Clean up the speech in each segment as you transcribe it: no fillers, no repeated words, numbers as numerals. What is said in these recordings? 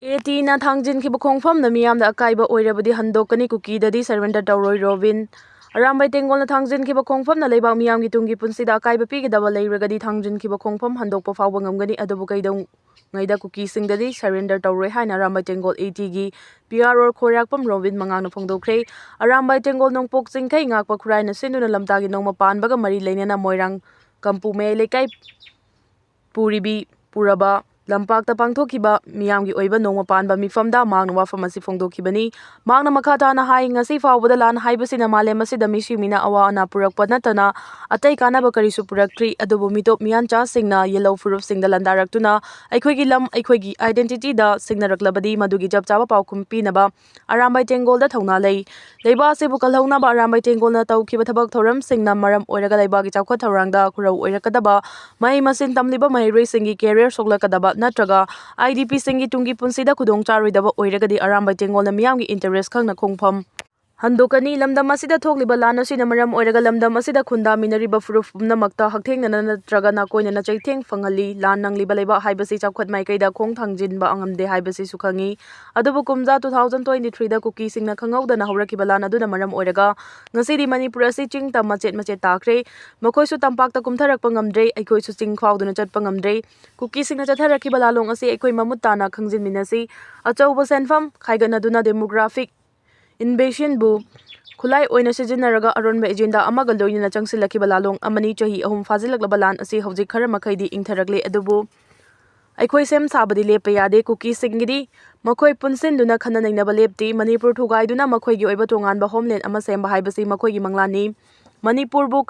AT na thangjinkhibा khongfamna miyamda akaiba oirabadi handokani kukidadi surrender tawroi Robin Arambai Tengolna thangjinkhibा khongfamna leibak miyamgi tungi punsida akaiba pigidaba leiragadi thangjinkhibा khongfam handokpa fawba ngamgani adubu kaidau ngaida kuki singdadi surrender tawroi haina Arambai Tengol AT gi PRO khorakpam Robin mangangna phongdokre Arambai Tengol nongpok chingkai ngakpa khuraina sinduna lamtagi nongma panbaga mari leinana moirang kampu me lekai puribi puraba Lampakta pangthokiba miyamgi oiba nongma panba mifamda mangna wafam asi phongdokhibani mangna makata na hai ngasi fawbada lan haibasina malem asida mishimina awa ana purakpa natana atai kanaba karisu purakri adubu mitop miyancha singna yellow furuf singda landaraktuna aikhoigi lam aikhoigi identity da singnaraklabadi madugi japchaba paukhum pinaba Arambai Tengol da thauna lei leiba asibu kalhaunaba Arambai Tengol na tawkhiba thabak thoram singna maram oiraga leibagi chawkha thaurangda khurau oirakadaba mai masin tamliba mairoi singi career soglakadaba natraga IDP singi tungi punsida khudong charoidaba oiragadi Arambai Tengolna miyamgi interest khangna khongpham handokani lamdam asida thokliba lana sina maram oiraga lamdam asida khunda minariba furuf pumnamakta hakthengna natraga na koina na chaitheng fangali lan nangliba leiba haibasi chawkhat maikaida khong thangjinba angamde haibasi sukhangi adubu kumja 2023 da kuki singna khangauda na hawrakiba lan aduna maram oiraga ngasidi Manipur asi ching tam machet takre makhoisu tampakta kumtharakpa ngamdre aikhoisu ching khawduna chatpa ngamdre kuki singna chatharakiba lalong asi aikhoi mamutana khangjin minasi achauba senfam khaiganaduna demographic invasion bu khulai oina sijinaraga aronba agenda amaga loina changsilakiba lalong amani chahi ahum fajilaklaba lan asi hojik khara makhaidi ingtharakle adubu aikhoi sem sabadi lepa yade kuki singidi makhoi punsinduna khana nainaba lepti Manipur thugaiduna makhoigi oiba tonganba homeland ama semba haibasi makhoigi manglani Manipur bu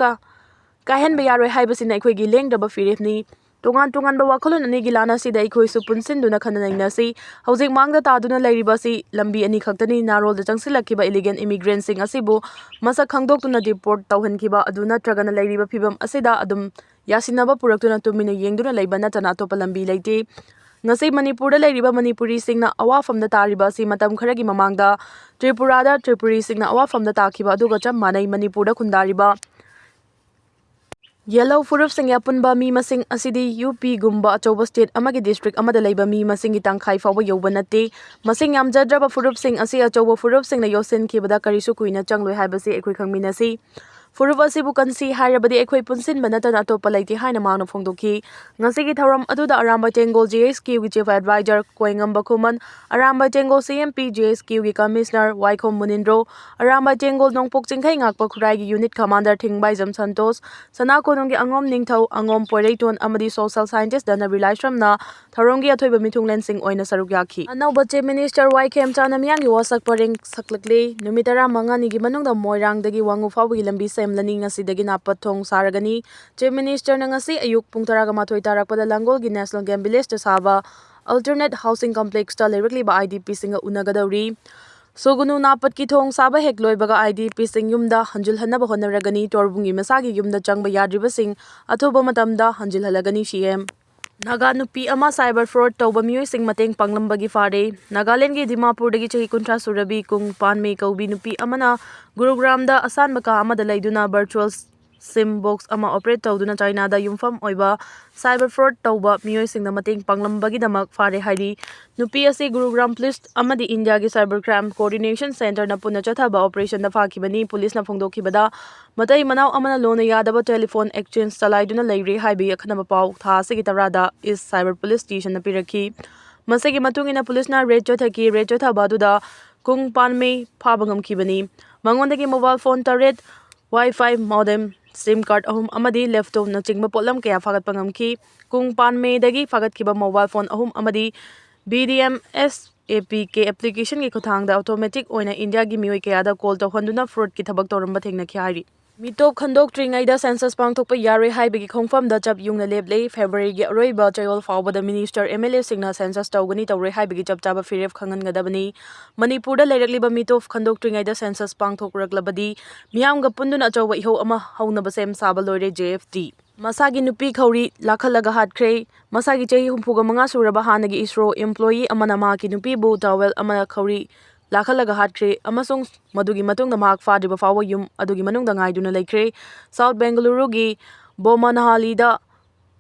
kahenba yaroi haibasina aikhoi gi lengdaba firefni tongan ba wakhalon ani gilana sida aikhoi su punsinduna khana nainasi hojik mangda taduna leiribasi lambi ani khaktani narol da changsilakiba illegal immigrant sing asibu masak khangdoktuna deport tawhankiba aduna tragana leiriba phibam asida adum yasinaba puraktuna tumina yengduna leiba natana atopa lambi leite ngasi Manipur da leiriba Manipuri singna awafamda tariba si matam kharagi mamangda Tripurada Tripuri singna awafamda takhiba aduga cham manai Manipur da khundariba Yellow furuf sing yapunba mi masing asidi UP gumba achauba state amagi district amada leiba mi masing itangkhai fawba yoba nate masing yamjadraba furuf sing asi achauba furuf sing na yosen khibada karisu kuina changloi haibasi aikhoi khangminasi furuf asibu kansi hairabadi aikhoi punsin banatana atopa leiti haina mangna phongdokhi ngasigi thauram aduda Arambai Tengol JSQ gi chief advisor koingamba khuman Arambai Tengol CMP JSQ gi commissioner Waikhom Munindro Arambai Tengol nongpok chingkhai ngakpa khurai gi unit commander Thingbai Jam Santos sana konongi angom ningthau angom poreiton amadi social scientist dana relaishramna tharongi athoiba mithunglen sing oina saruk yakhi anauba chief minister Waikham chanamyang gi wasak pareng saklakle numitara mangani gi manungda moirang dagi wangu fawgi lambi semlani ngasidagi napathong saragani chief minister na ngasi ayuk pung 12 tarakpada langol gi national game village ta saba alternate housing complex ta lerakli ba IDP singa unagadauri Sogunu napat ki thong saba hekloi baga IDP sing yumda hanjul hanaba honaragani torbungi masagi yumda changba yadriba sing athoba matamda hanjul halagani CM Naga Nupi ama cyber fraud tauba Meeoi sing mateng panglambagi fare Nagaland gi Dimapur dagi chahi kuntra surabi kung panme kaubi nupi amana Gurugram da asan baka amada leiduna virtual SIM box ama operate tawduna China da yumfam oiba cyber fraud tauba Meeoi singna mateng panglambagi damak fare hairi nupi asi Gurugram police amadi India gi cyber crime coordination center na punna chathaba operation da fakibani police na phongdokhibada matai manau amana lona yadaba telephone exchange salaiduna leire haibi akhanaba pau tha sigi tarada is cyber police station na pirakhi masagi matungina police na red chothaba duda kung panme phabangam khibani mangondagi mobile phone taret Wi-Fi modem SIM card ahum amadi laptop na chingba potlam kaya fagat pangamki kung panme dagi fagat kiba mobile phone ahum amadi BDMS APK application ki khuthangda automatic oina India gi Meeoi kaya da call tawhanduna fraud ki thabak toramba thengna khari mitop khandok tringaida census pangthokpa yaroi haibagi khongfam da chap yungna leplei February gi aroiba chayol fawbada minister MLA singna census tawgani tawrei haibagi chap chaba firef khangangadabani Manipur da leirakliba mitop khandok tringaida census pangthokraklabadi miyamga punduna achauba iho ama haunaba sem saba loire JFT Masagi Nupi Hatkhre Hatkhre Masagi chahi 35 suraba hanagi ISRO employee amana maki nupi bu tawel amana Hatkhre Hatkhre amasung madugi matungda mahak fadriba fawa yum adugi manungda ngaiduna leikre South Bengaluru gi Bomanahali da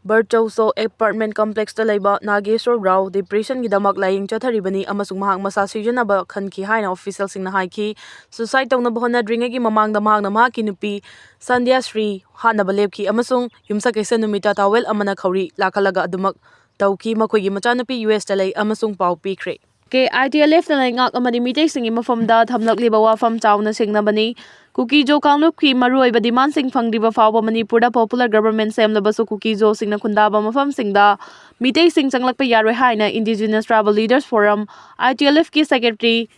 Barchauso apartment complex ta leiba Nageswar Rao depression gidamak laying chatharibani amasung mahak masa sijanaba khanki haina official singna haiki suicide tawna bahona dringegi mamangda mahakna mahaki nupi Sandhya Sri hanaba lepki amasung yumsa kaisa numita tawel amana khawri lakhalaga adumak tawki makhoigi machanupi US ta lei amasung pau pikhre ke ITLF na ngak amani mitei singi mafamda thamlakliba wafam chawna singnabani Kuki Jo Kanglup ki maruoiba demand sing fangriba fawba Manipurda popular government semlabasu Kuki Jo singna khundaba mafam singda mitei sing changlakpa yaroi haina Indigenous Tribal Leaders Forum ITLF ki secretary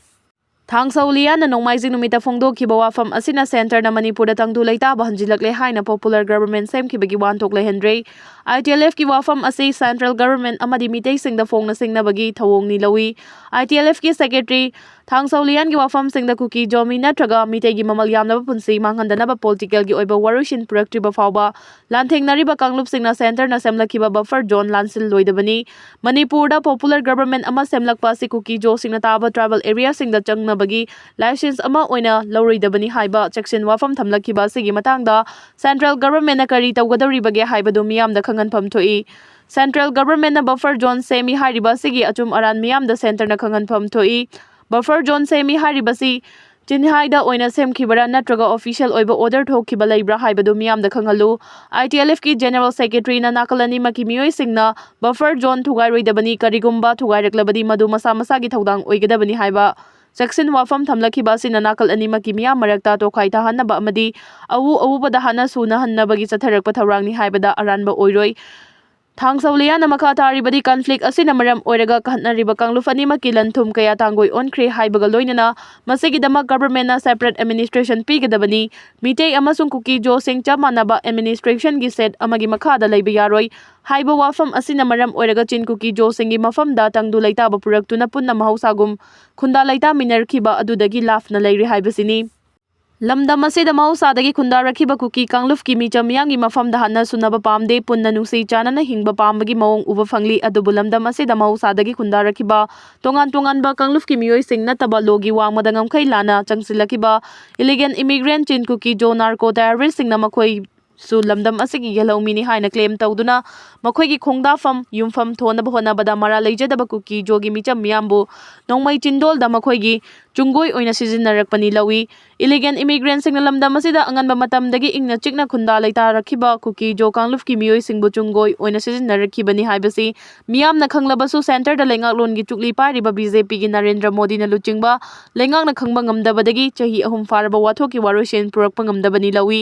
Thangsauli na Nongmaijing numita phongdokhiba wafam asina center na Manipurda tangdu leitaba hanjilakle haina popular government semkhibagi wantok lehendrei ITLF ki wafam asi central government amadi mitei singda phongna singnabagi thawongni lawi ITLF ki secretary Thangsauli ki wafam singda Kuki Jomi natraga mitegi mamal yamnaba punsi manghandanaba political gi oiba warushin puraktriba fawba lanthengnariba Kanglup singna center na semlakhiba buffer zone lansil loidabani Manipurda popular government ama semlakpa si Kuki Jo singna taba tribal area singda changnabagi license ama oina lauroidabani haiba section wafam thamlakhiba sigi matangda central government na kari tawgadoribage haibadu miyamda khanganpham thoi Central government na buffer zone semi hariba sigi achum aran miyamda center na khanganpham thoi Buffer zone semi haribasi Jinhaida oina semkhibara natraga official oiba order thokhiba leibra haibadu miyamda khangalu ITLF ki general secretary na nakalani maki Meeoi singna buffer zone thugairoidabani karigumba thugaireklabadi madu masa masagi thodang oigadabani haiba section wafam thamlakhiba sina nakal ani maki miyam marakta tokhai tahanaba amadi awubada hana suna hannabagi chatharakpa thawrangni haibada aranba oiroi Thangsauli na makha taribadi conflict asina maram oiraga khatnariba Kanglup animaki lanthum kaya tangoi onkhre haibaga loinana masigidama government na separate administration pigadabani mitei amasung Kuki Jo sing chamanaba administration gi set amagi makhada leiba yaroi haiba wafam asina maram oiraga chin Kuki Jo singi mafamda tangdu leitaba puraktuna punna mahausagum khunda leita minarkhiba adudagi lafna leiri haibasini Lamdam asida mahausadagi khunda rakhiba Kuki Kanglup ki micham yangi mafamda hanna sunaba pamde punna nungsi chanana hingba pambagi mawong uba fangli adubu lamdam asida mahausadagi khunda rakhiba tongan ba Kanglup ki Meeoi sing nataba logi wangmada ngamkhai lana changsilakiba illegal immigrant chin Kuki Jo narco terrorist sing na makhoi su lamdam asigi yalaumini haina claim tawduna makhoigi khongdafam yumfam thonaba honabada mara leijadaba Kuki Jo gi micham miyambu nongmai chindol da makhoigi chungoi oina sizinnarakpani lawi illegal immigrants sing lamdam asida anganba matamdagi ingna chikna khunda leita rakhiba Kuki Jo Kanglup ki Meeoi singbu chungoi oina sizinnarakibani haibasi miyamna khanglabasu center da lengaklon gi chukli pariba BJP gi Narendra Modi na luchingba lengakna khangba ngamdabadagi chahi ahum faraba wathoki waroshen purakpa ngamdabani lawi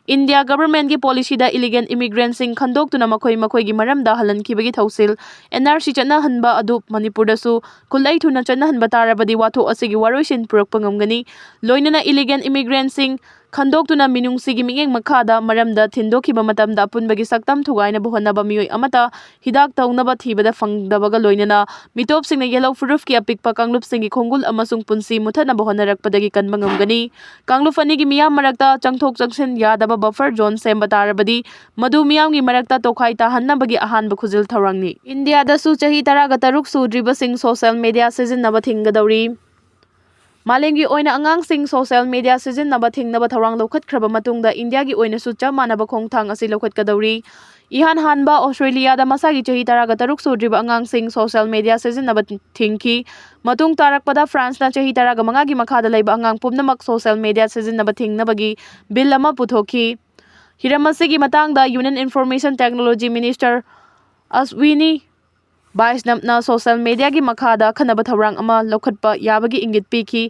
India government ki policy da illegal immigrants sing khandok tuna makhoi gi maramda halankibagi thausil NRC chana hanba adu Manipur da su kulai thuna chana hanba tarabadi watho asigi waroshin purakpa ngamgani loinana illegal immigrants sing khandok tuna minung sigi mingeng makhada maramda thindokhiba matamda punbagi saktam thugaina bohonaba Meeoi amata hidak taunaba thibada fangdabaga loinana mitop singna yellow furuf ki apikpa Kanglup singi khongul amasung punsi muthana bohonarakpadagi kanba ngamgani Kanglup ani gi miyam marakta changthok changsin yadaba buffer zone semba tarabadi madu miyam gi marakta tokhai tahannabagi ahanba khujil thawrangni India da su chahi 13 sudriba sing social media sijinnaba thinggadawri Malengi oina angang sing social media sijinnaba thingnaba thawrang lokhatkraba matungda India gi oina su chamanaba khongthang asi lokhatkadawri Ihan hanba Australia da masagi chahi 13 sudriba angang sing social media sijinnaba thingki matung tarakpada France na chahi 15 gi makhada leiba angang pumnamak social media sijinnaba thingnabagi bill ama puthokhi Hiramasigi matangda Union Information Technology Minister Aswini Vaisnavna social media gi makhada khanaba thawrang ama lokhatpa yabagi ingit piki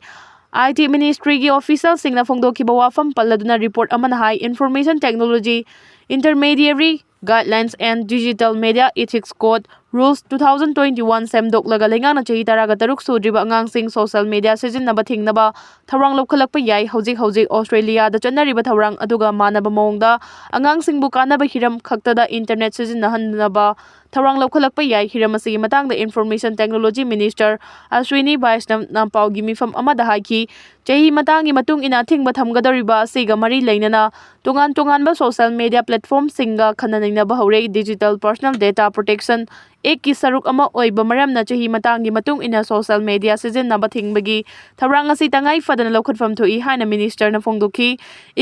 IT Ministry gi official singna phongdokhiba wafam palladuna report amana hai Information Technology Intermediary Guidelines and Digital Media Ethics Code Rules 2021 semdok laga lengana chahi 13 sudriba angang sing social media sijinnaba thingnaba thawrang lokhalakpa yai hojik Australia da chanariba thawrang aduga manaba mawngda angang singbu kanaba hiram khaktada internet sijinnahanaba thawrang lokhalakpa yai hiram asigi matangda Information Technology Minister Aswini Vaisnavna paugi mifam amada haiki chahi matangi matung ina thingba thamgadariba asiga mari leinana tonganba social media platform singa khananainaba hore digital personal data protection 1 saruk ama oiba maramna chahi matangi matung ina social media sijinnaba thingbagi thaurang asi tangai fadana lokhatfam thoi haina minister na phongdokhi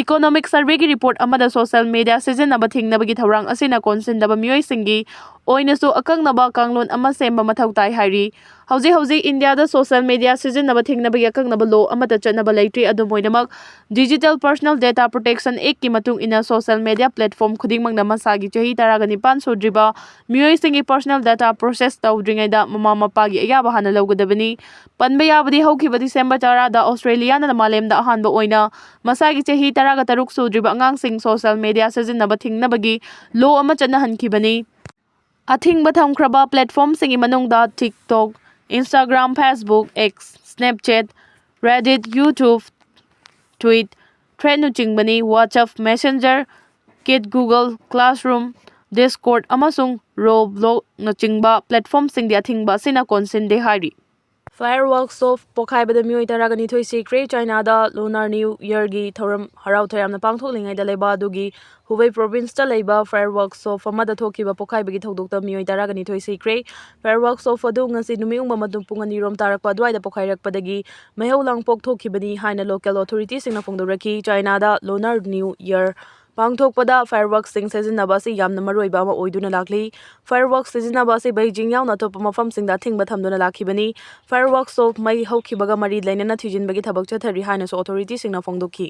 economic survey gi report amada social media sijinnaba thingnabagi thaurang asina konsindaba mioi singi oinasu akangnaba kanglon ama semba mathau tai hairi hauji India da social media sijinnaba thingnabagi akangnaba law amata chatnaba leitri adumoinamak digital personal data protection act ki matung ina social media platform khudingmangna masagi chahi 19 sudriba mioi singi personal data process tawdringaida mama mapagi ayaba hana lawgadabani panba yabadi haukiba December 10 da Australia na malemda ahanba oina masagi chahi 13 sudriba angangsing social media sijinnaba thingnabagi law ama chatna hankibani athingba thamkraba platform singi manungda TikTok, Instagram, Facebook, X, Snapchat, Reddit, YouTube, Tweet, Thread nuchingbani WhatsApp, Messenger, Kit, Google, Classroom, Discord amasung Roblox nachingba platform singdi athingba sina konsinde hari Fireworks of Pokhaibada Meeoi 12 Sikhre China da Lunar New Year gi thoram harau thayamna pangthoklingai da leba dugi Hubei province ta leba Fireworks of amada thokiba Pokhaibagi thodokta Meeoi 12 Sikhre Fireworks of adu ngasi numiungba matung pung ani rom tarakpa dwai da pokhairakpadagi maheu langpok thokibani haina local authorities singna phongdoraki China da Lunar New Year Pangthokpada fireworks sing sijinnaba si yamna maroiba ama oiduna lakli fireworks sijinnaba si Beijing yauna topa mafam singda thingba thamduna lakhibani fireworks of mai haukibaga mari lainana thijinbagi thabak chathari haina so authorities singna phongdokhi